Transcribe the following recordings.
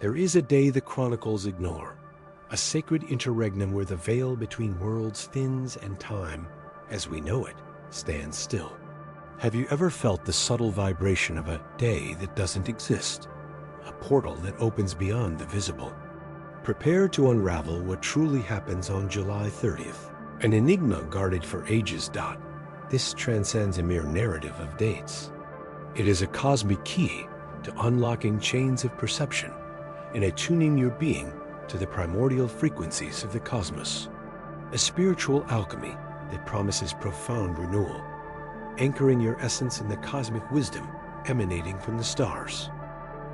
There is a day the chronicles ignore, a sacred interregnum where the veil between worlds thins and time, as we know it, stands still. Have you ever felt the subtle vibration of a day that doesn't exist? A portal that opens beyond the visible. Prepare to unravel what truly happens on July 30th, an enigma guarded for ages. This transcends a mere narrative of dates. It is a cosmic key to unlocking chains of perception and attuning your being to the primordial frequencies of the cosmos. A spiritual alchemy that promises profound renewal, anchoring your essence in the cosmic wisdom emanating from the stars.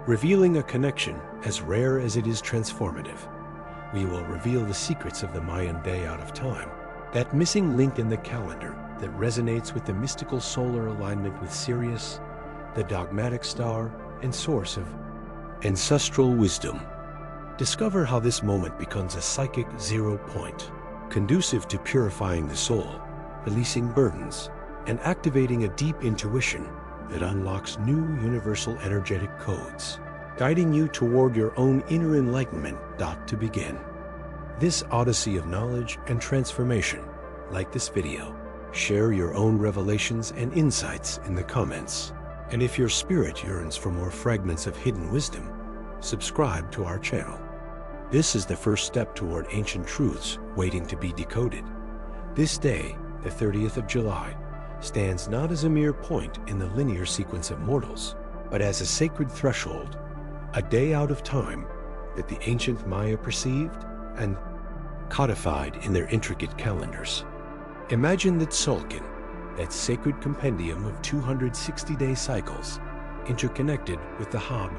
Revealing a connection as rare as it is transformative, we will reveal the secrets of the Mayan day out of time, that missing link in the calendar that resonates with the mystical solar alignment with Sirius, the dogmatic star and source of ancestral wisdom. Discover how this moment becomes a psychic zero point, conducive to purifying the soul, releasing burdens, and activating a deep intuition that unlocks new universal energetic codes, guiding you toward your own inner enlightenment. To begin this odyssey of knowledge and transformation, like this video, share your own revelations and insights in the comments. And if your spirit yearns for more fragments of hidden wisdom, subscribe to our channel. This is the first step toward ancient truths waiting to be decoded. This day, the 30th of July, stands not as a mere point in the linear sequence of mortals, but as a sacred threshold, a day out of time that the ancient Maya perceived and codified in their intricate calendars. Imagine that Tzolk'in, that sacred compendium of 260-day cycles, interconnected with the Hab,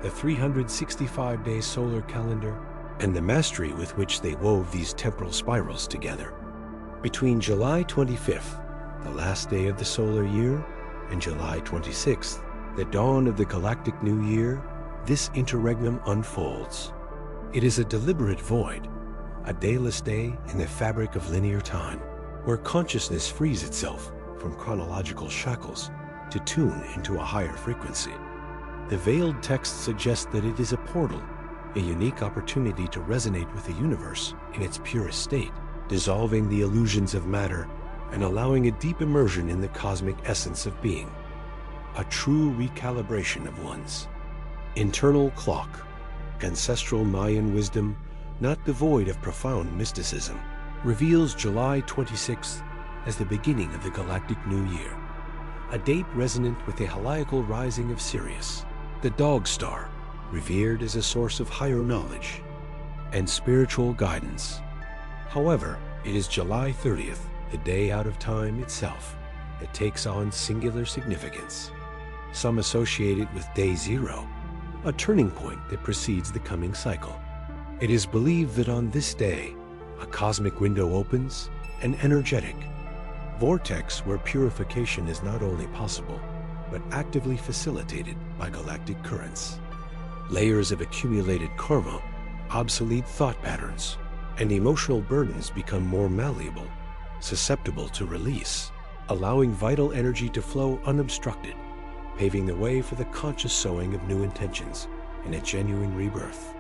the 365-day solar calendar, and the mastery with which they wove these temporal spirals together. Between July 25th, the last day of the solar year, and July 26th, the dawn of the galactic new year, this interregnum unfolds. It is a deliberate void, a dayless day in the fabric of linear time, where consciousness frees itself from chronological shackles to tune into a higher frequency. The veiled text suggests that it is a portal, a unique opportunity to resonate with the universe in its purest state, dissolving the illusions of matter and allowing a deep immersion in the cosmic essence of being. A true recalibration of one's internal clock, ancestral Mayan wisdom, not devoid of profound mysticism, reveals July 26th as the beginning of the galactic new year, a date resonant with the heliacal rising of Sirius, the dog star, revered as a source of higher knowledge and spiritual guidance. However, it is July 30th, the day out of time itself, that takes on singular significance. Some associate it with Day Zero, a turning point that precedes the coming cycle. It is believed that on this day, a cosmic window opens, an energetic vortex where purification is not only possible, but actively facilitated by galactic currents. Layers of accumulated karma, obsolete thought patterns, and emotional burdens become more malleable, susceptible to release, allowing vital energy to flow unobstructed, paving the way for the conscious sowing of new intentions and a genuine rebirth.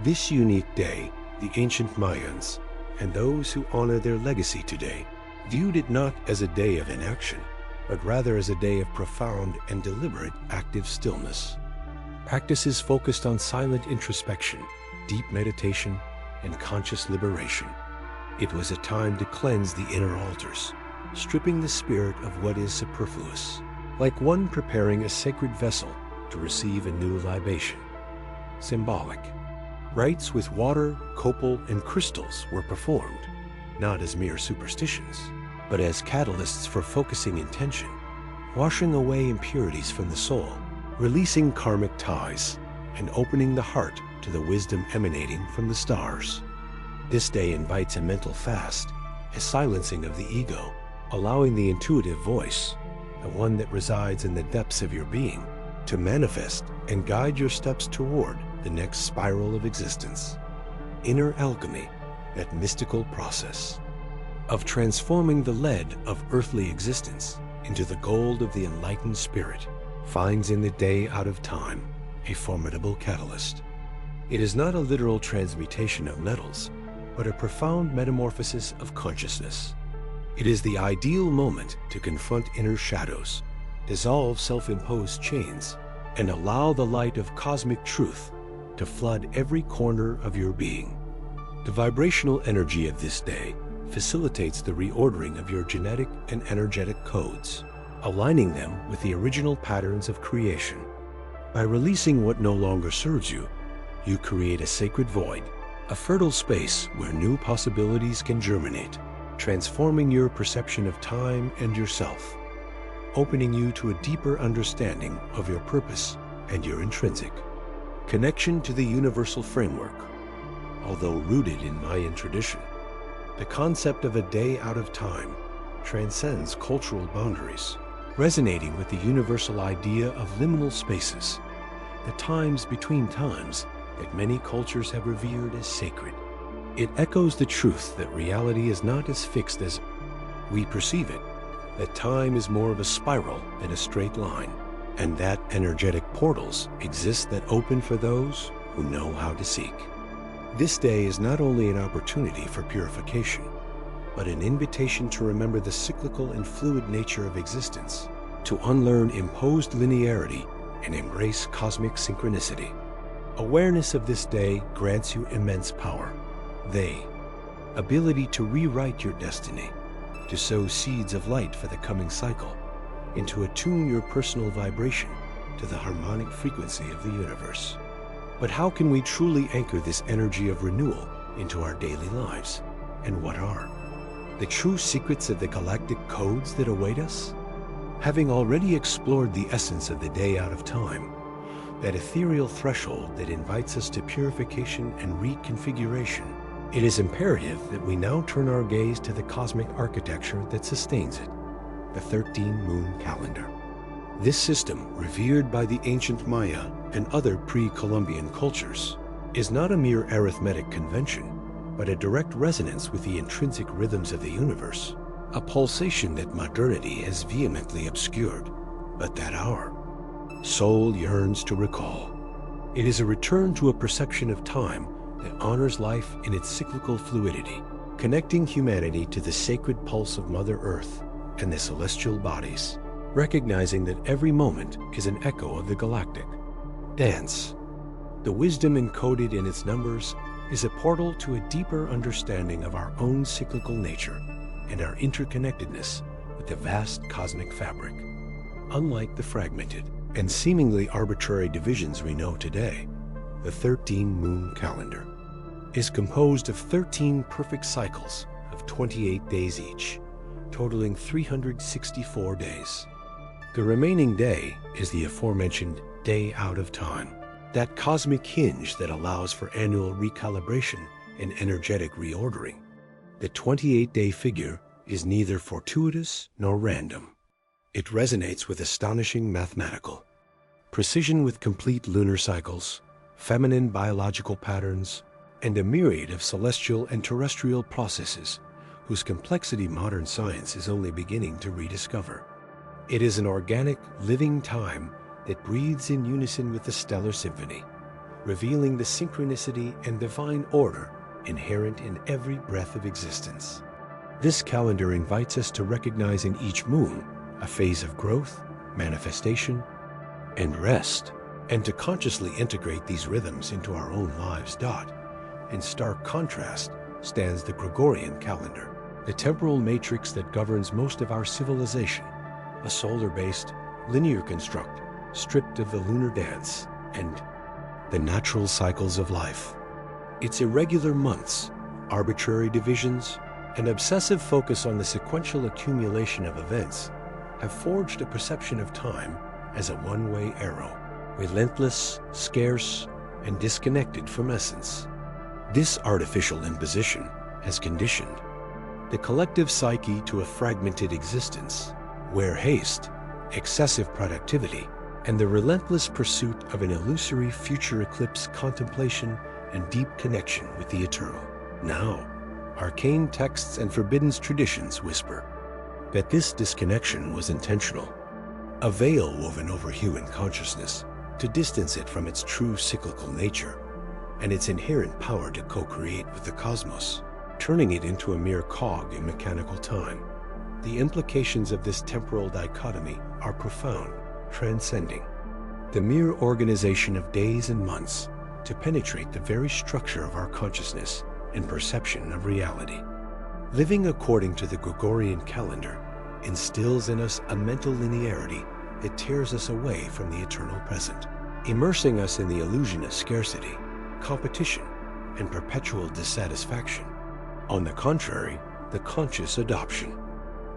This unique day, the ancient Mayans, and those who honor their legacy today, viewed it not as a day of inaction, but rather as a day of profound and deliberate active stillness. Practices focused on silent introspection, deep meditation, and conscious liberation. It was a time to cleanse the inner altars, stripping the spirit of what is superfluous, like one preparing a sacred vessel to receive a new libation. Symbolic. Rites with water, copal, and crystals were performed, not as mere superstitions, but as catalysts for focusing intention, washing away impurities from the soul, releasing karmic ties, and opening the heart to the wisdom emanating from the stars. This day invites a mental fast, a silencing of the ego, allowing the intuitive voice, the one that resides in the depths of your being, to manifest and guide your steps toward the next spiral of existence. Inner alchemy, that mystical process of transforming the lead of earthly existence into the gold of the enlightened spirit, finds in the day out of time a formidable catalyst. It is not a literal transmutation of metals, but a profound metamorphosis of consciousness. It is the ideal moment to confront inner shadows, dissolve self-imposed chains, and allow the light of cosmic truth to flood every corner of your being. The vibrational energy of this day facilitates the reordering of your genetic and energetic codes, aligning them with the original patterns of creation. By releasing what no longer serves you, you create a sacred void, a fertile space where new possibilities can germinate, transforming your perception of time and yourself, opening you to a deeper understanding of your purpose and your intrinsic connection to the universal framework. Although rooted in Mayan tradition, the concept of a day out of time transcends cultural boundaries, resonating with the universal idea of liminal spaces, the times between times that many cultures have revered as sacred. It echoes the truth that reality is not as fixed as we perceive it, that time is more of a spiral than a straight line, and that energetic portals exist that open for those who know how to seek. This day is not only an opportunity for purification, but an invitation to remember the cyclical and fluid nature of existence, to unlearn imposed linearity and embrace cosmic synchronicity. Awareness of this day grants you immense power. Ability to rewrite your destiny, to sow seeds of light for the coming cycle, and to attune your personal vibration to the harmonic frequency of the universe. But how can we truly anchor this energy of renewal into our daily lives? And what are the true secrets of the galactic codes that await us? Having already explored the essence of the day out of time, that ethereal threshold that invites us to purification and reconfiguration, it is imperative that we now turn our gaze to the cosmic architecture that sustains it, the 13-moon calendar. This system, revered by the ancient Maya and other pre-Columbian cultures, is not a mere arithmetic convention, but a direct resonance with the intrinsic rhythms of the universe, a pulsation that modernity has vehemently obscured, but that our soul yearns to recall. It is a return to a perception of time that honors life in its cyclical fluidity, connecting humanity to the sacred pulse of Mother Earth and the celestial bodies, recognizing that every moment is an echo of the galactic dance. The wisdom encoded in its numbers is a portal to a deeper understanding of our own cyclical nature and our interconnectedness with the vast cosmic fabric. Unlike the fragmented and seemingly arbitrary divisions we know today, the 13-moon calendar is composed of 13 perfect cycles of 28 days each, totaling 364 days. The remaining day is the aforementioned day out of time, that cosmic hinge that allows for annual recalibration and energetic reordering. The 28-day figure is neither fortuitous nor random. It resonates with astonishing mathematical precision, with complete lunar cycles, feminine biological patterns, and a myriad of celestial and terrestrial processes whose complexity modern science is only beginning to rediscover. It is an organic, living time that breathes in unison with the stellar symphony, revealing the synchronicity and divine order inherent in every breath of existence. This calendar invites us to recognize in each moon a phase of growth, manifestation, and rest, and to consciously integrate these rhythms into our own lives. In stark contrast stands the Gregorian calendar, the temporal matrix that governs most of our civilization, a solar-based, linear construct stripped of the lunar dance and the natural cycles of life. Its irregular months, arbitrary divisions, and obsessive focus on the sequential accumulation of events have forged a perception of time as a one-way arrow, relentless, scarce, and disconnected from essence. This artificial imposition has conditioned the collective psyche to a fragmented existence, where haste, excessive productivity, and the relentless pursuit of an illusory future eclipse contemplation and deep connection with the eternal. Now, arcane texts and forbidden traditions whisper that this disconnection was intentional, a veil woven over human consciousness to distance it from its true cyclical nature, and its inherent power to co-create with the cosmos, turning it into a mere cog in mechanical time. The implications of this temporal dichotomy are profound, transcending the mere organization of days and months to penetrate the very structure of our consciousness and perception of reality. Living according to the Gregorian calendar instills in us a mental linearity that tears us away from the eternal present, immersing us in the illusion of scarcity, competition, and perpetual dissatisfaction. On the contrary, the conscious adoption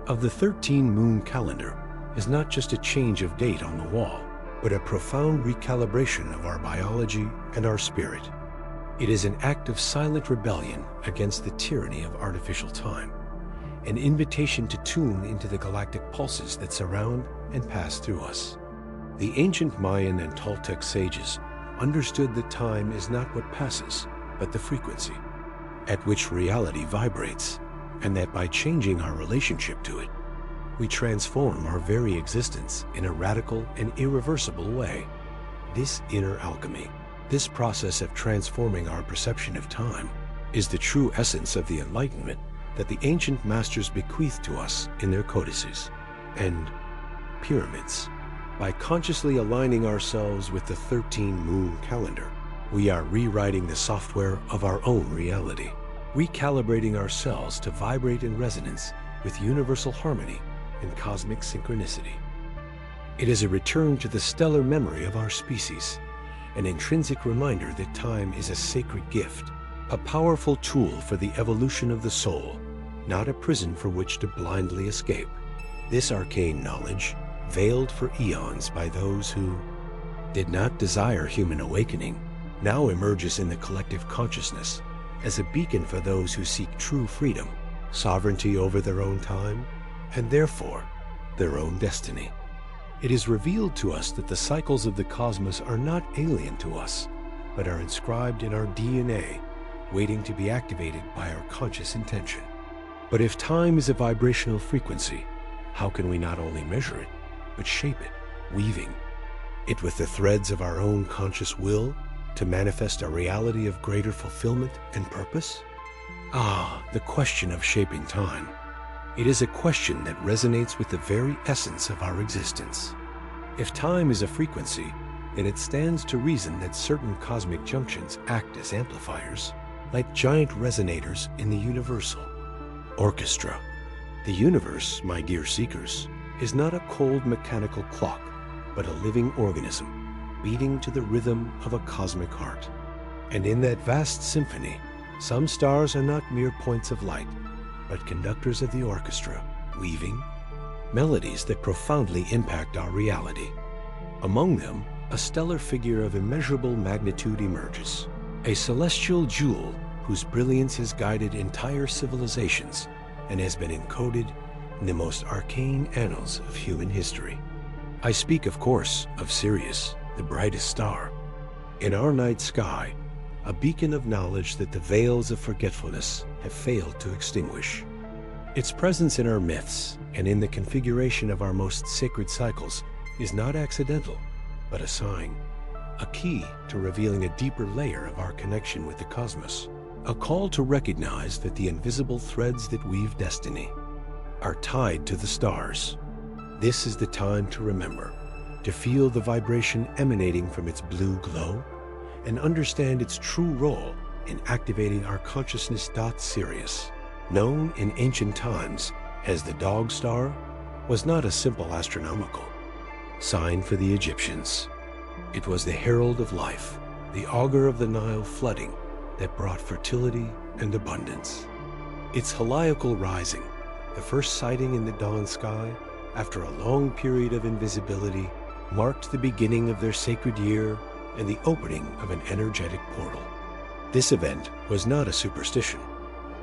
of the 13-moon calendar is not just a change of date on the wall, but a profound recalibration of our biology and our spirit. It is an act of silent rebellion against the tyranny of artificial time, an invitation to tune into the galactic pulses that surround and pass through us. The ancient Mayan and Toltec sages understood that time is not what passes, but the frequency at which reality vibrates, and that by changing our relationship to it, we transform our very existence in a radical and irreversible way. This inner alchemy, this process of transforming our perception of time, is the true essence of the enlightenment that the ancient masters bequeathed to us in their codices and pyramids. By consciously aligning ourselves with the 13-moon calendar, we are rewriting the software of our own reality, recalibrating ourselves to vibrate in resonance with universal harmony and cosmic synchronicity. It is a return to the stellar memory of our species, an intrinsic reminder that time is a sacred gift, a powerful tool for the evolution of the soul, not a prison for which to blindly escape. This arcane knowledge, veiled for eons by those who did not desire human awakening, now emerges in the collective consciousness as a beacon for those who seek true freedom, sovereignty over their own time, and therefore their own destiny. It is revealed to us that the cycles of the cosmos are not alien to us, but are inscribed in our DNA, waiting to be activated by our conscious intention. But if time is a vibrational frequency, how can we not only measure it, but shape it, weaving it with the threads of our own conscious will to manifest a reality of greater fulfillment and purpose? The question of shaping time. It is a question that resonates with the very essence of our existence. If time is a frequency, then it stands to reason that certain cosmic junctions act as amplifiers, like giant resonators in the universal orchestra. The universe, my dear seekers, is not a cold mechanical clock, but a living organism, beating to the rhythm of a cosmic heart. And in that vast symphony, some stars are not mere points of light, but conductors of the orchestra, weaving melodies that profoundly impact our reality. Among them, a stellar figure of immeasurable magnitude emerges, a celestial jewel whose brilliance has guided entire civilizations and has been encoded in the most arcane annals of human history. I speak, of course, of Sirius, the brightest star. In our night sky, a beacon of knowledge that the veils of forgetfulness have failed to extinguish. Its presence in our myths and in the configuration of our most sacred cycles is not accidental, but a sign, a key to revealing a deeper layer of our connection with the cosmos, a call to recognize that the invisible threads that weave destiny are tied to the stars. This is the time to remember, to feel the vibration emanating from its blue glow, and understand its true role in activating our consciousness. Sirius, known in ancient times as the Dog Star, was not a simple astronomical sign for the Egyptians. It was the herald of life, the augur of the Nile flooding that brought fertility and abundance. Its heliacal rising, the first sighting in the dawn sky after a long period of invisibility, marked the beginning of their sacred year and the opening of an energetic portal. This event was not a superstition,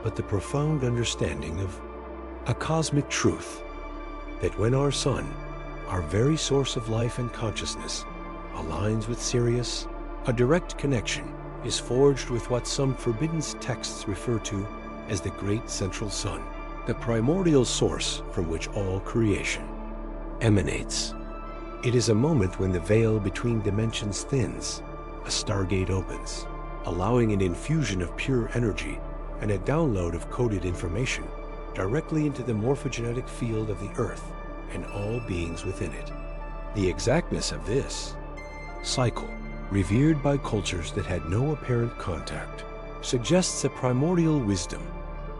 but the profound understanding of a cosmic truth that when our sun, our very source of life and consciousness, aligns with Sirius, a direct connection is forged with what some forbidden texts refer to as the Great Central Sun, the primordial source from which all creation emanates. It is a moment when the veil between dimensions thins, a stargate opens, allowing an infusion of pure energy and a download of coded information directly into the morphogenetic field of the Earth and all beings within it. The exactness of this cycle, revered by cultures that had no apparent contact, suggests a primordial wisdom,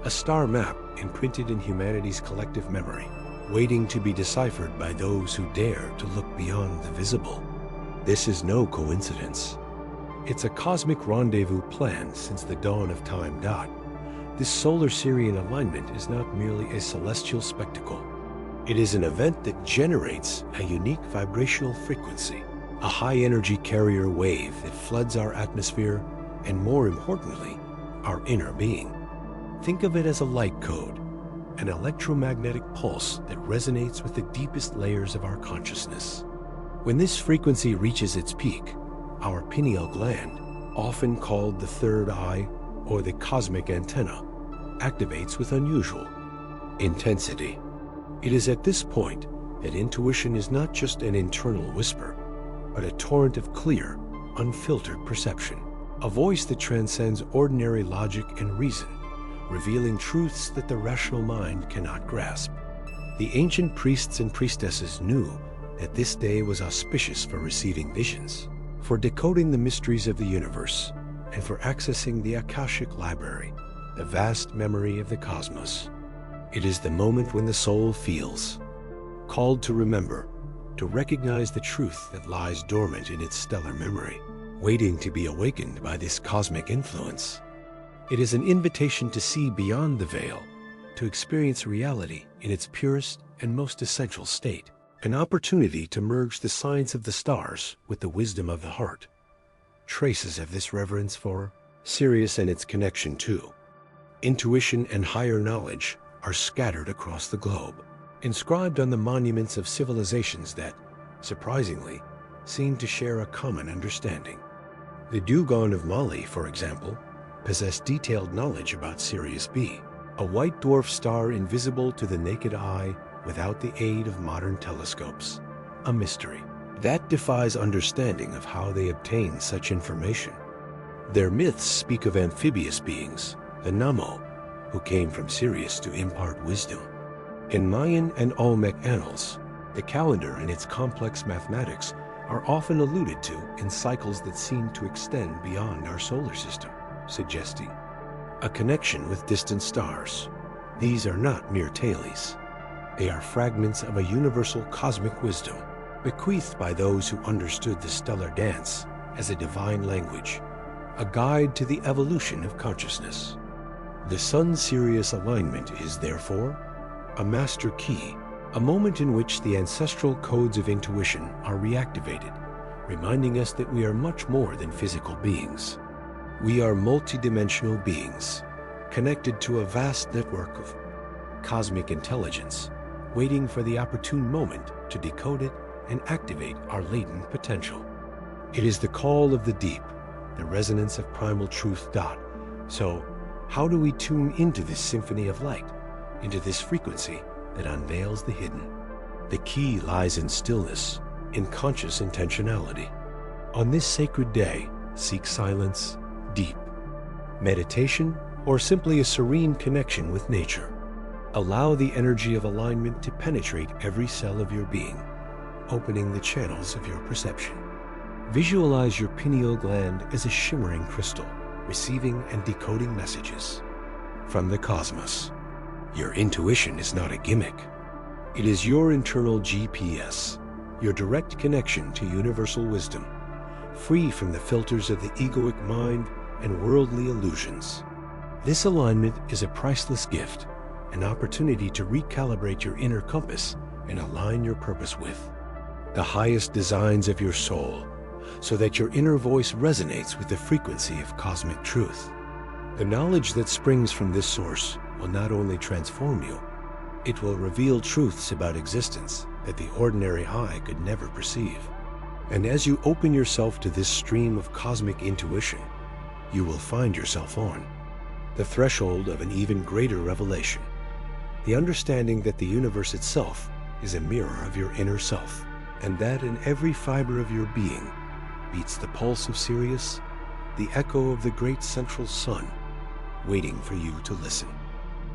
a star map imprinted in humanity's collective memory, waiting to be deciphered by those who dare to look beyond the visible. This is no coincidence. It's a cosmic rendezvous planned since the dawn of time. This solar Sirian alignment is not merely a celestial spectacle. It is an event that generates a unique vibrational frequency, a high-energy carrier wave that floods our atmosphere and, more importantly, our inner being. Think of it as a light code, an electromagnetic pulse that resonates with the deepest layers of our consciousness. When this frequency reaches its peak, our pineal gland, often called the third eye or the cosmic antenna, activates with unusual intensity. It is at this point that intuition is not just an internal whisper, but a torrent of clear, unfiltered perception, a voice that transcends ordinary logic and reason, revealing truths that the rational mind cannot grasp. The ancient priests and priestesses knew that this day was auspicious for receiving visions, for decoding the mysteries of the universe, and for accessing the Akashic Library, the vast memory of the cosmos. It is the moment when the soul feels called to remember, to recognize the truth that lies dormant in its stellar memory, waiting to be awakened by this cosmic influence. It is an invitation to see beyond the veil, to experience reality in its purest and most essential state, an opportunity to merge the science of the stars with the wisdom of the heart. Traces of this reverence for Sirius and its connection to intuition and higher knowledge are scattered across the globe, inscribed on the monuments of civilizations that, surprisingly, seem to share a common understanding. The Dugon of Mali, for example, possess detailed knowledge about Sirius B, a white dwarf star invisible to the naked eye without the aid of modern telescopes, a mystery that defies understanding of how they obtain such information. Their myths speak of amphibious beings, the Namo, who came from Sirius to impart wisdom. In Mayan and Olmec annals, the calendar and its complex mathematics are often alluded to in cycles that seem to extend beyond our solar system, suggesting a connection with distant stars. These are not mere tales. They are fragments of a universal cosmic wisdom, bequeathed by those who understood the stellar dance as a divine language, a guide to the evolution of consciousness. The Sun-Sirius alignment is, therefore, a master key, a moment in which the ancestral codes of intuition are reactivated, reminding us that we are much more than physical beings. We are multidimensional beings, connected to a vast network of cosmic intelligence, waiting for the opportune moment to decode it and activate our latent potential. It is the call of the deep, the resonance of primal truth. So, how do we tune into this symphony of light, into this frequency that unveils the hidden? The key lies in stillness, in conscious intentionality. On this sacred day, seek silence, deep meditation, or simply a serene connection with nature. Allow the energy of alignment to penetrate every cell of your being, opening the channels of your perception. Visualize your pineal gland as a shimmering crystal, receiving and decoding messages from the cosmos. Your intuition is not a gimmick. It is your internal GPS, your direct connection to universal wisdom, free from the filters of the egoic mind and worldly illusions. This alignment is a priceless gift, an opportunity to recalibrate your inner compass and align your purpose with the highest designs of your soul, so that your inner voice resonates with the frequency of cosmic truth. The knowledge that springs from this source will not only transform you, it will reveal truths about existence that the ordinary eye could never perceive. And as you open yourself to this stream of cosmic intuition, you will find yourself on the threshold of an even greater revelation, the understanding that the universe itself is a mirror of your inner self, and that in every fiber of your being beats the pulse of Sirius, the echo of the great central sun, waiting for you to listen.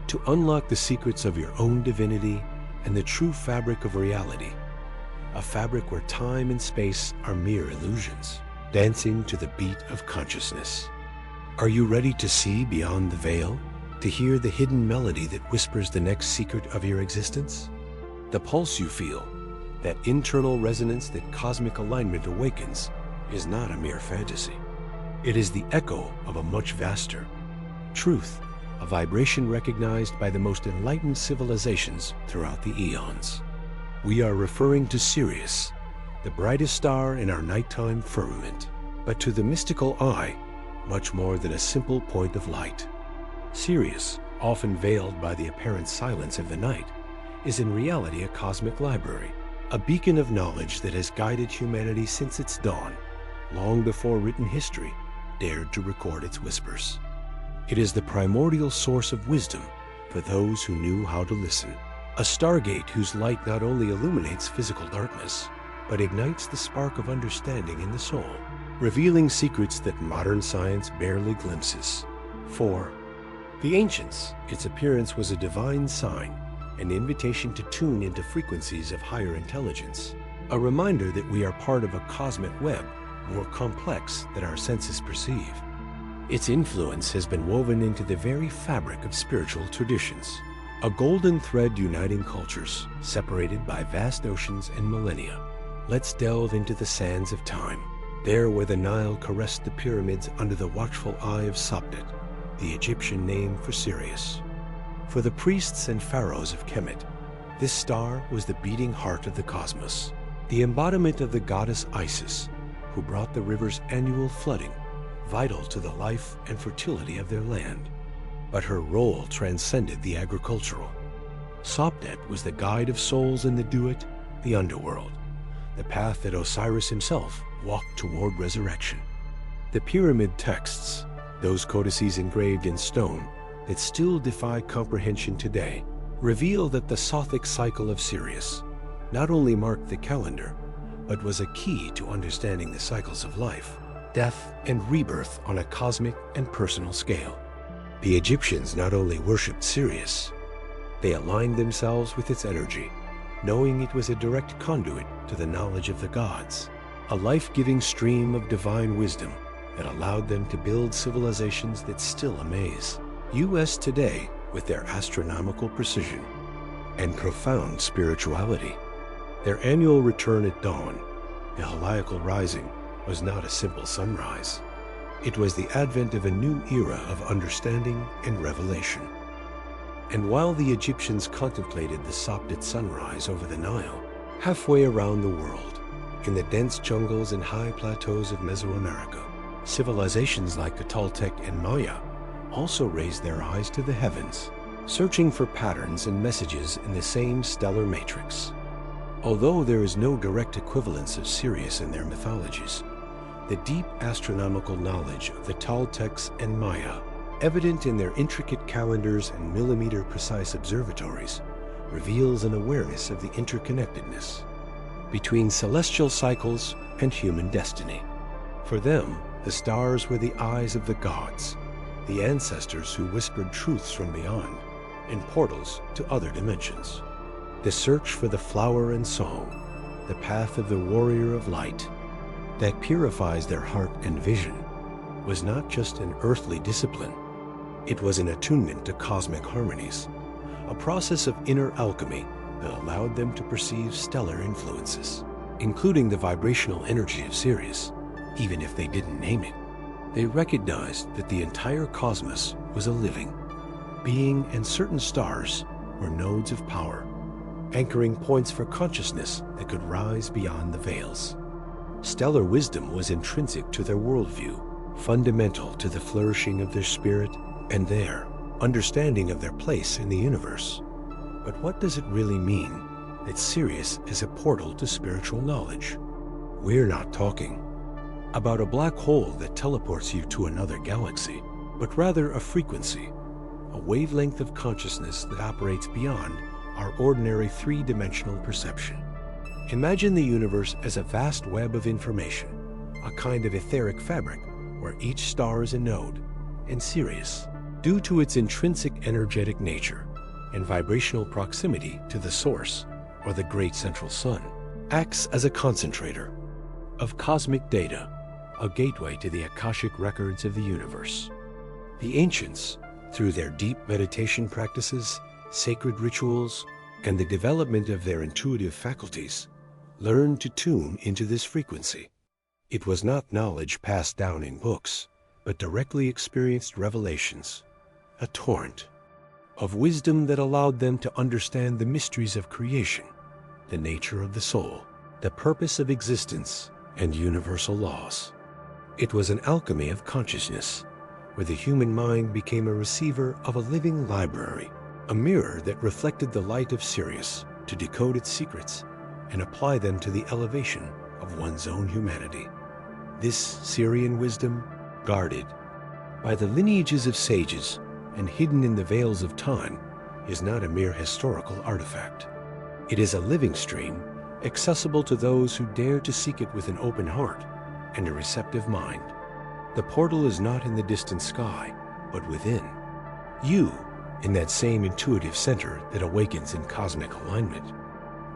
To unlock the secrets of your own divinity and the true fabric of reality, a fabric where time and space are mere illusions, dancing to the beat of consciousness. Are you ready to see beyond the veil? To hear the hidden melody that whispers the next secret of your existence? The pulse you feel, that internal resonance that cosmic alignment awakens, is not a mere fantasy. It is the echo of a much vaster truth, a vibration recognized by the most enlightened civilizations throughout the eons. We are referring to Sirius, the brightest star in our nighttime firmament, but to the mystical eye, much more than a simple point of light. Sirius, often veiled by the apparent silence of the night, is in reality a cosmic library, a beacon of knowledge that has guided humanity since its dawn, long before written history dared to record its whispers. It is the primordial source of wisdom for those who knew how to listen, a stargate whose light not only illuminates physical darkness, but ignites the spark of understanding in the soul, revealing secrets that modern science barely glimpses. For the ancients, its appearance was a divine sign, an invitation to tune into frequencies of higher intelligence, a reminder that we are part of a cosmic web more complex than our senses perceive. Its influence has been woven into the very fabric of spiritual traditions, a golden thread uniting cultures, separated by vast oceans and millennia. Let's delve into the sands of time, there where the Nile caressed the pyramids under the watchful eye of Sopdet, the Egyptian name for Sirius. For the priests and pharaohs of Kemet, this star was the beating heart of the cosmos, the embodiment of the goddess Isis, who brought the river's annual flooding, vital to the life and fertility of their land. But her role transcended the agricultural. Sopdet was the guide of souls in the Duat, the underworld, the path that Osiris himself walked toward resurrection. The pyramid texts, those codices engraved in stone that still defy comprehension today, reveal that the Sothic cycle of Sirius not only marked the calendar, but was a key to understanding the cycles of life, death, and rebirth on a cosmic and personal scale. The Egyptians not only worshipped Sirius, they aligned themselves with its energy, knowing it was a direct conduit to the knowledge of the gods, a life-giving stream of divine wisdom that allowed them to build civilizations that still amaze us today with their astronomical precision and profound spirituality. Their annual return at dawn, the Heliacal Rising, was not a simple sunrise. It was the advent of a new era of understanding and revelation. And while the Egyptians contemplated the Sopdet sunrise over the Nile, halfway around the world, in the dense jungles and high plateaus of Mesoamerica, civilizations like the Toltec and Maya also raised their eyes to the heavens, searching for patterns and messages in the same stellar matrix. Although there is no direct equivalence of Sirius in their mythologies, the deep astronomical knowledge of the Toltecs and Maya, evident in their intricate calendars and millimeter-precise observatories, reveals an awareness of the interconnectedness between celestial cycles and human destiny. For them, the stars were the eyes of the gods, the ancestors who whispered truths from beyond, and portals to other dimensions. The search for the flower and song, the path of the warrior of light, that purifies their heart and vision, was not just an earthly discipline. It was an attunement to cosmic harmonies, a process of inner alchemy that allowed them to perceive stellar influences, including the vibrational energy of Sirius, even if they didn't name it. They recognized that the entire cosmos was a living being, and certain stars were nodes of power, anchoring points for consciousness that could rise beyond the veils. Stellar wisdom was intrinsic to their worldview, fundamental to the flourishing of their spirit and their understanding of their place in the universe. But what does it really mean that Sirius is a portal to spiritual knowledge? We're not talking about a black hole that teleports you to another galaxy, but rather a frequency, a wavelength of consciousness that operates beyond our ordinary three-dimensional perception. Imagine the universe as a vast web of information, a kind of etheric fabric where each star is a node, and Sirius, due to its intrinsic energetic nature and vibrational proximity to the source, or the great central sun, acts as a concentrator of cosmic data, a gateway to the Akashic records of the universe. The ancients, through their deep meditation practices, sacred rituals, and the development of their intuitive faculties, learned to tune into this frequency. It was not knowledge passed down in books, but directly experienced revelations, a torrent of wisdom that allowed them to understand the mysteries of creation, the nature of the soul, the purpose of existence, and universal laws. It was an alchemy of consciousness, where the human mind became a receiver of a living library, a mirror that reflected the light of Sirius to decode its secrets and apply them to the elevation of one's own humanity. This Sirian wisdom, guarded by the lineages of sages and hidden in the veils of time, is not a mere historical artifact. It is a living stream, accessible to those who dare to seek it with an open heart and a receptive mind. The portal is not in the distant sky, but within. You, in that same intuitive center that awakens in cosmic alignment.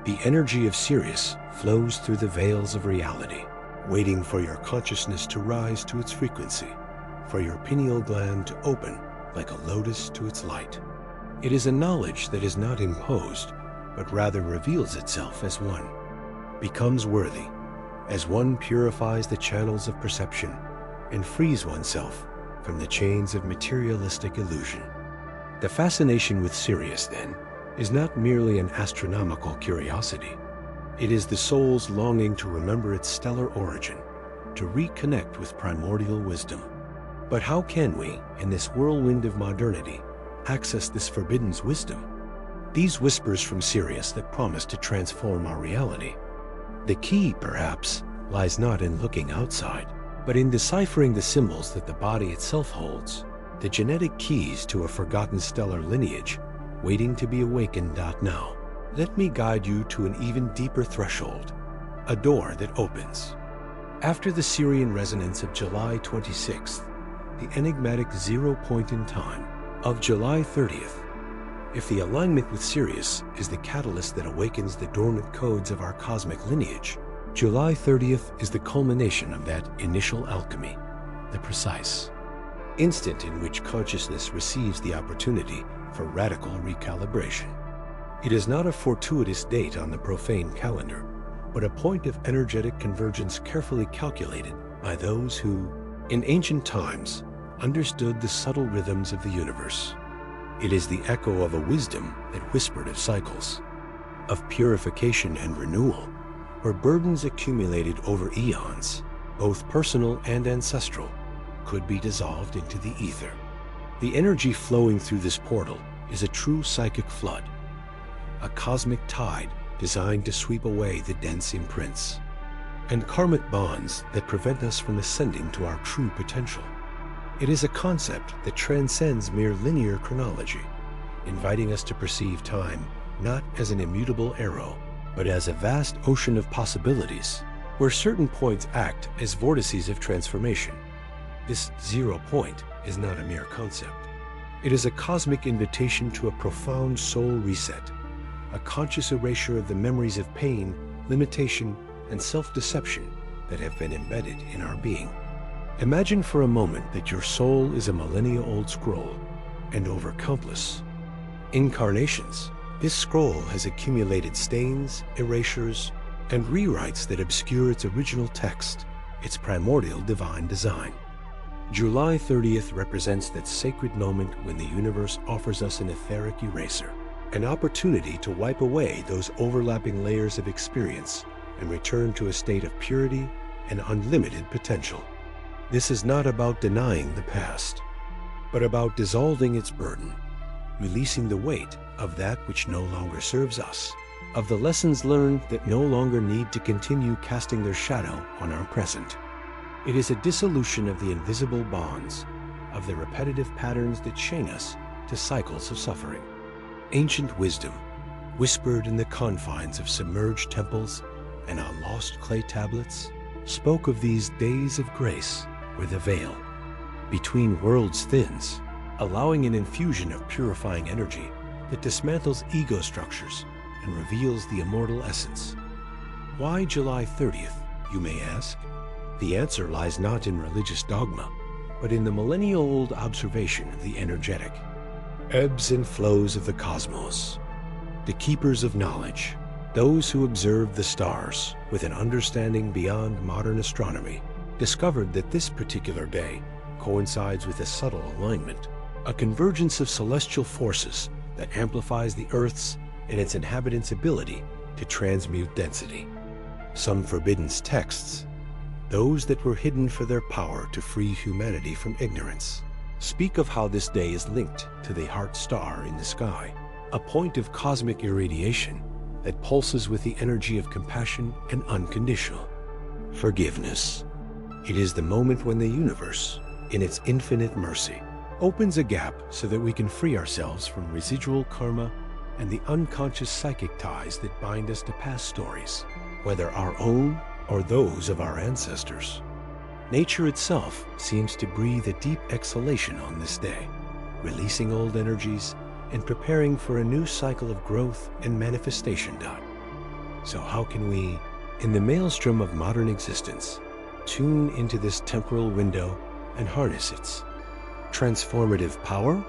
The energy of Sirius flows through the veils of reality, waiting for your consciousness to rise to its frequency, for your pineal gland to open like a lotus to its light. It is a knowledge that is not imposed, but rather reveals itself as one becomes worthy, as one purifies the channels of perception and frees oneself from the chains of materialistic illusion. The fascination with Sirius, then, is not merely an astronomical curiosity. It is the soul's longing to remember its stellar origin, to reconnect with primordial wisdom. But how can we, in this whirlwind of modernity, access this forbidden wisdom? These whispers from Sirius that promise to transform our reality. The key, perhaps, lies not in looking outside, but in deciphering the symbols that the body itself holds, the genetic keys to a forgotten stellar lineage waiting to be awakened. Now, let me guide you to an even deeper threshold, a door that opens. After the Sirian resonance of July 26th, the enigmatic 0 point in time of July 30th, if the alignment with Sirius is the catalyst that awakens the dormant codes of our cosmic lineage, July 30th is the culmination of that initial alchemy, the precise instant in which consciousness receives the opportunity for radical recalibration. It is not a fortuitous date on the profane calendar, but a point of energetic convergence carefully calculated by those who, in ancient times, understood the subtle rhythms of the universe. It is the echo of a wisdom that whispered of cycles, of purification and renewal, where burdens accumulated over eons, both personal and ancestral, could be dissolved into the ether. The energy flowing through this portal is a true psychic flood, a cosmic tide designed to sweep away the dense imprints and karmic bonds that prevent us from ascending to our true potential. It is a concept that transcends mere linear chronology, inviting us to perceive time not as an immutable arrow, but as a vast ocean of possibilities, where certain points act as vortices of transformation. This 0 point is not a mere concept. It is a cosmic invitation to a profound soul reset, a conscious erasure of the memories of pain, limitation, and self-deception that have been embedded in our being. Imagine for a moment that your soul is a millennia-old scroll, and over countless incarnations, this scroll has accumulated stains, erasures, and rewrites that obscure its original text, its primordial divine design. July 30th represents that sacred moment when the universe offers us an etheric eraser, an opportunity to wipe away those overlapping layers of experience and return to a state of purity and unlimited potential. This is not about denying the past, but about dissolving its burden, releasing the weight of that which no longer serves us, of the lessons learned that no longer need to continue casting their shadow on our present. It is a dissolution of the invisible bonds, of the repetitive patterns that chain us to cycles of suffering. Ancient wisdom, whispered in the confines of submerged temples and on lost clay tablets, spoke of these days of grace with a veil between worlds thins, allowing an infusion of purifying energy that dismantles ego structures and reveals the immortal essence. Why July 30th, you may ask? The answer lies not in religious dogma, but in the millennial-old observation of the energetic ebbs and flows of the cosmos. The keepers of knowledge, those who observed the stars with an understanding beyond modern astronomy, discovered that this particular day coincides with a subtle alignment, a convergence of celestial forces that amplifies the Earth's and its inhabitants' ability to transmute density. Some forbidden texts, those that were hidden for their power to free humanity from ignorance, speak of how this day is linked to the heart star in the sky, a point of cosmic irradiation that pulses with the energy of compassion and unconditional forgiveness. It is the moment when the universe, in its infinite mercy, opens a gap so that we can free ourselves from residual karma and the unconscious psychic ties that bind us to past stories, whether our own or those of our ancestors. Nature itself seems to breathe a deep exhalation on this day, releasing old energies and preparing for a new cycle of growth and manifestation. So how can we, in the maelstrom of modern existence, tune into this temporal window and harness its transformative power?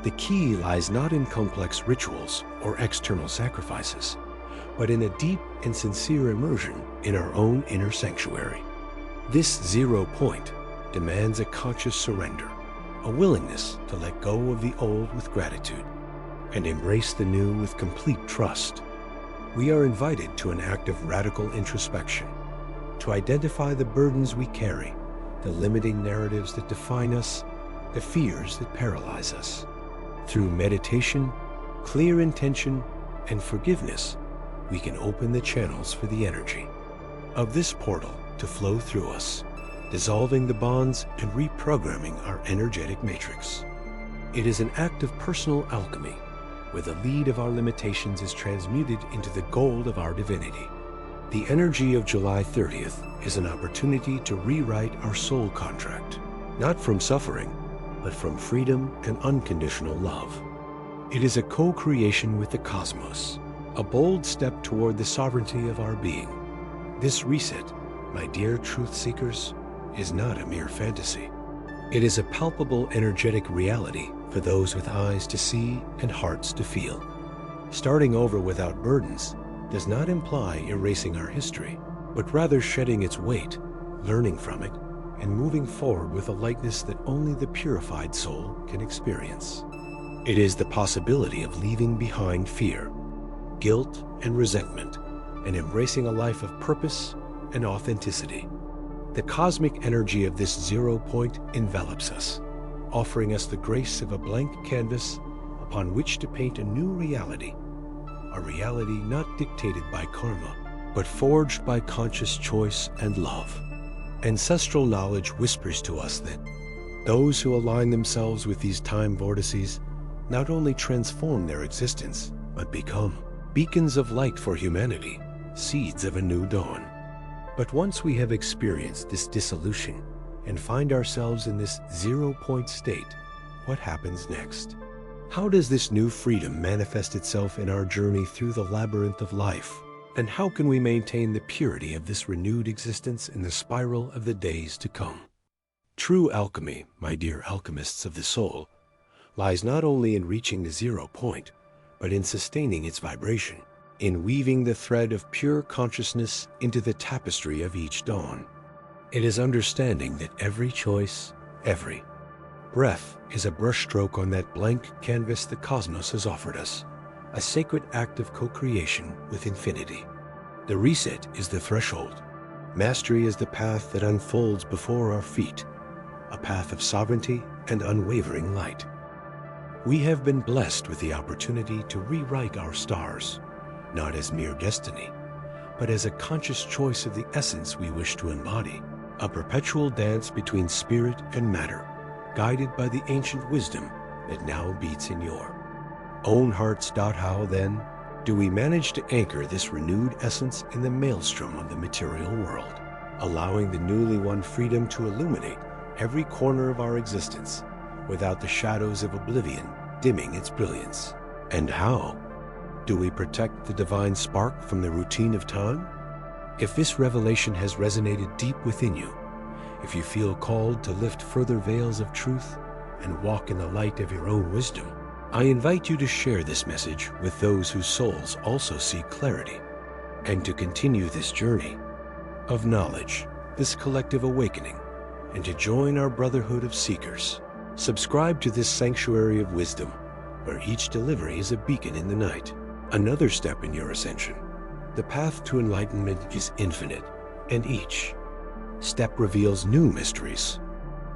The key lies not in complex rituals or external sacrifices, but in a deep and sincere immersion in our own inner sanctuary. This 0 point demands a conscious surrender, a willingness to let go of the old with gratitude and embrace the new with complete trust. We are invited to an act of radical introspection, to identify the burdens we carry, the limiting narratives that define us, the fears that paralyze us. Through meditation, clear intention, and forgiveness, we can open the channels for the energy of this portal to flow through us, dissolving the bonds and reprogramming our energetic matrix. It is an act of personal alchemy, where the lead of our limitations is transmuted into the gold of our divinity. The energy of July 30th is an opportunity to rewrite our soul contract, not from suffering, but from freedom and unconditional love. It is a co-creation with the cosmos, a bold step toward the sovereignty of our being. This reset, my dear truth seekers, is not a mere fantasy. It is a palpable energetic reality for those with eyes to see and hearts to feel. Starting over without burdens does not imply erasing our history, but rather shedding its weight, learning from it, and moving forward with a lightness that only the purified soul can experience. It is the possibility of leaving behind fear, guilt, and resentment, and embracing a life of purpose and authenticity. The cosmic energy of this 0 point envelops us, offering us the grace of a blank canvas upon which to paint a new reality, a reality not dictated by karma, but forged by conscious choice and love. Ancestral knowledge whispers to us that those who align themselves with these time vortices not only transform their existence, but become beacons of light for humanity, seeds of a new dawn. But once we have experienced this dissolution and find ourselves in this 0 point state, what happens next? How does this new freedom manifest itself in our journey through the labyrinth of life? And how can we maintain the purity of this renewed existence in the spiral of the days to come? True alchemy, my dear alchemists of the soul, lies not only in reaching the 0 point, but in sustaining its vibration, in weaving the thread of pure consciousness into the tapestry of each dawn. It is understanding that every choice, every breath is a brushstroke on that blank canvas the cosmos has offered us, a sacred act of co-creation with infinity. The reset is the threshold. Mastery is the path that unfolds before our feet, a path of sovereignty and unwavering light. We have been blessed with the opportunity to rewrite our stars, not as mere destiny, but as a conscious choice of the essence we wish to embody, a perpetual dance between spirit and matter, guided by the ancient wisdom that now beats in your own hearts. How then do we manage to anchor this renewed essence in the maelstrom of the material world, allowing the newly won freedom to illuminate every corner of our existence, without the shadows of oblivion dimming its brilliance. And how do we protect the divine spark from the routine of time? If this revelation has resonated deep within you, if you feel called to lift further veils of truth and walk in the light of your own wisdom, I invite you to share this message with those whose souls also seek clarity, and to continue this journey of knowledge, this collective awakening, and to join our brotherhood of seekers. Subscribe to this sanctuary of wisdom, where each delivery is a beacon in the night, another step in your ascension. The path to enlightenment is infinite, and each step reveals new mysteries.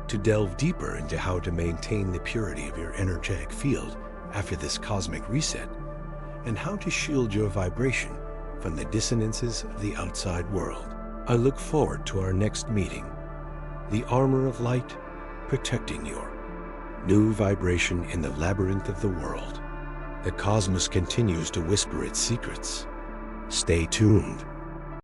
To delve deeper into how to maintain the purity of your energetic field after this cosmic reset, and how to shield your vibration from the dissonances of the outside world, I look forward to our next meeting. The armor of light protecting your new vibration in the labyrinth of the world. The cosmos continues to whisper its secrets. Stay tuned.